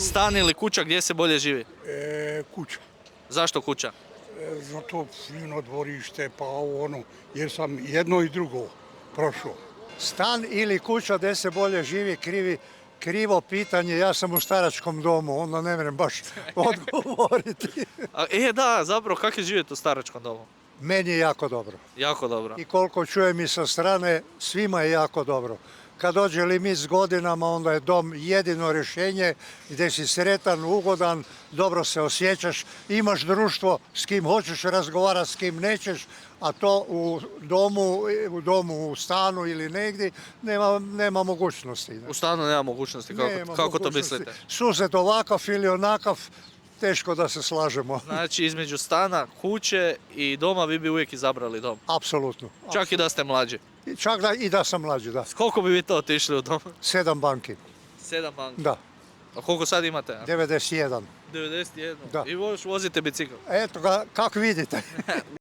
Stan ili kuća, gdje se bolje živi? Kuća. Zašto kuća? Zato fino dvorište, pa ono, jer sam jedno i drugo prošao. Stan ili kuća gdje se bolje živi, krivo pitanje, ja sam u staračkom domu, onda ne vrem baš odgovoriti. Da, zapravo, kako je živjeti u staračkom domu? Meni je jako dobro. Jako dobro. I koliko čujem i sa strane, svima je jako dobro. Kad dođe limit s godinama, onda je dom jedino rješenje gdje si sretan, ugodan, dobro se osjećaš, imaš društvo s kim hoćeš razgovarati, s kim nećeš, a to u domu, u stanu ili negdje nema mogućnosti. U stanu nema mogućnosti, kako to mislite? Sused ovakav ili onakav, teško da se slažemo. Znači, između stana, kuće i doma vi bi uvijek izabrali dom? Apsolutno. Čak i da ste mlađi? Čak i da sam mlađi, da. S koliko bi vi to otišli u dom? 7 banki. 7 banki? Da. A koliko sad imate? 91. 91? Da. I vozite bicikl? Eto ga, kako vidite.